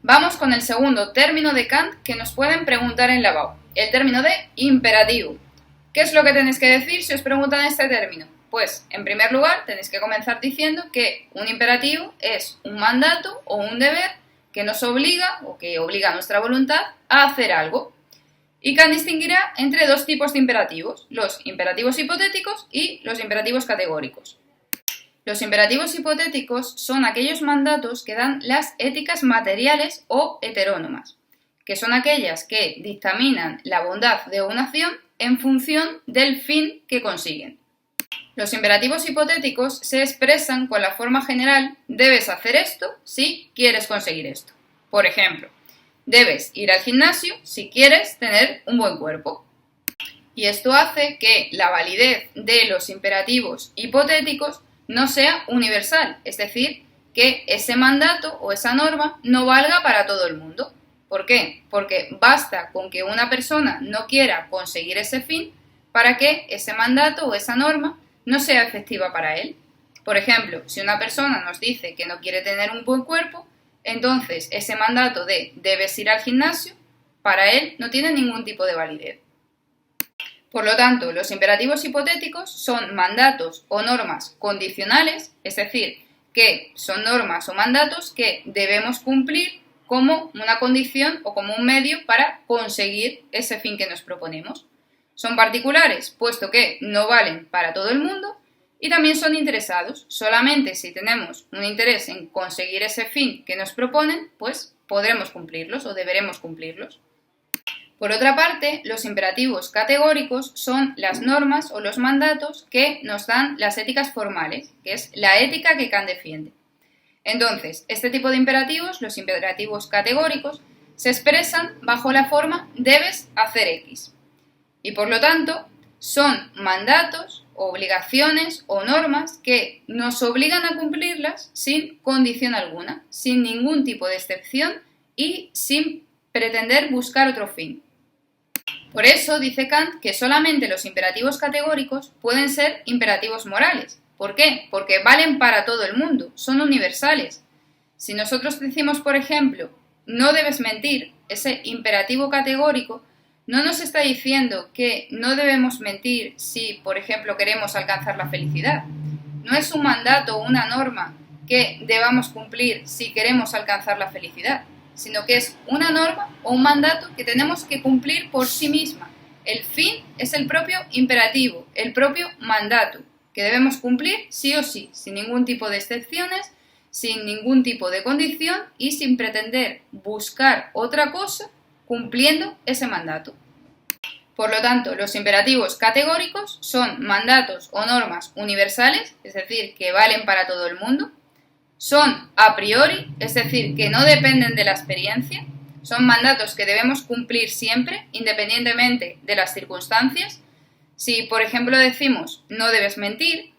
Vamos con el segundo término de Kant que nos pueden preguntar en la BAU, el término de imperativo. ¿Qué es lo que tenéis que decir si os preguntan este término? Pues, en primer lugar, tenéis que comenzar diciendo que un imperativo es un mandato o un deber que nos obliga o que obliga a nuestra voluntad a hacer algo. Y Kant distinguirá entre dos tipos de imperativos, los imperativos hipotéticos y los imperativos categóricos. Los imperativos hipotéticos son aquellos mandatos que dan las éticas materiales o heterónomas, que son aquellas que dictaminan la bondad de una acción en función del fin que consiguen. Los imperativos hipotéticos se expresan con la forma general debes hacer esto si quieres conseguir esto. Por ejemplo, debes ir al gimnasio si quieres tener un buen cuerpo. Y esto hace que la validez de los imperativos hipotéticos no sea universal, es decir, que ese mandato o esa norma no valga para todo el mundo. ¿Por qué? Porque basta con que una persona no quiera conseguir ese fin para que ese mandato o esa norma no sea efectiva para él. Por ejemplo, si una persona nos dice que no quiere tener un buen cuerpo, entonces ese mandato de debes ir al gimnasio, para él no tiene ningún tipo de validez. Por lo tanto, los imperativos hipotéticos son mandatos o normas condicionales, es decir, que son normas o mandatos que debemos cumplir como una condición o como un medio para conseguir ese fin que nos proponemos. Son particulares, puesto que no valen para todo el mundo, y también son interesados. Solamente si tenemos un interés en conseguir ese fin que nos proponen, pues podremos cumplirlos o deberemos cumplirlos. Por otra parte, los imperativos categóricos son las normas o los mandatos que nos dan las éticas formales, que es la ética que Kant defiende. Entonces, este tipo de imperativos, los imperativos categóricos, se expresan bajo la forma debes hacer X. Y por lo tanto, son mandatos, obligaciones o normas que nos obligan a cumplirlas sin condición alguna, sin ningún tipo de excepción y sin pretender buscar otro fin. Por eso dice Kant que solamente los imperativos categóricos pueden ser imperativos morales. ¿Por qué? Porque valen para todo el mundo, son universales. Si nosotros decimos, por ejemplo, no debes mentir, ese imperativo categórico no nos está diciendo que no debemos mentir si, por ejemplo, queremos alcanzar la felicidad. No es un mandato o una norma que debamos cumplir si queremos alcanzar la felicidad, sino que es una norma o un mandato que tenemos que cumplir por sí misma. El fin es el propio imperativo, el propio mandato, que debemos cumplir sí o sí, sin ningún tipo de excepciones, sin ningún tipo de condición y sin pretender buscar otra cosa cumpliendo ese mandato. Por lo tanto, los imperativos categóricos son mandatos o normas universales, es decir, que valen para todo el mundo. Son a priori, es decir, que no dependen de la experiencia. Son mandatos que debemos cumplir siempre, independientemente de las circunstancias. Si, por ejemplo, decimos no debes mentir,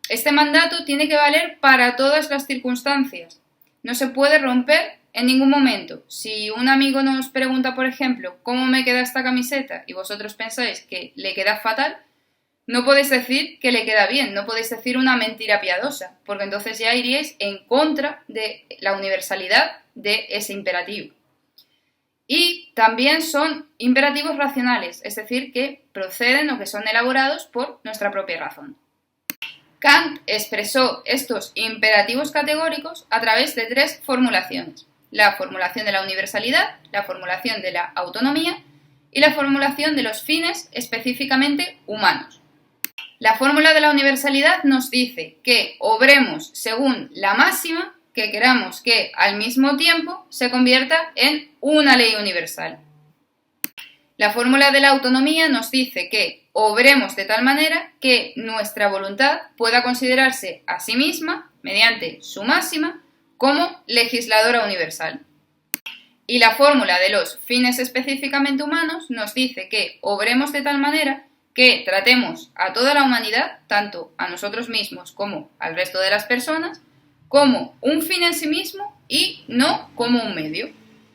este mandato tiene que valer para todas las circunstancias. No se puede romper en ningún momento. Si un amigo nos pregunta, por ejemplo, ¿cómo me queda esta camiseta? Y vosotros pensáis que le queda fatal, no podéis decir que le queda bien, no podéis decir una mentira piadosa, porque entonces ya iríais en contra de la universalidad de ese imperativo. Y también son imperativos racionales, es decir, que proceden o que son elaborados por nuestra propia razón. Kant expresó estos imperativos categóricos a través de tres formulaciones: la formulación de la universalidad, la formulación de la autonomía y la formulación de los fines específicamente humanos. La fórmula de la universalidad nos dice que obremos según la máxima que queramos que al mismo tiempo se convierta en una ley universal. La fórmula de la autonomía nos dice que obremos de tal manera que nuestra voluntad pueda considerarse a sí misma, mediante su máxima, como legisladora universal. Y la fórmula de los fines específicamente humanos nos dice que obremos de tal manera que tratemos a toda la humanidad, tanto a nosotros mismos como al resto de las personas, como un fin en sí mismo y no como un medio.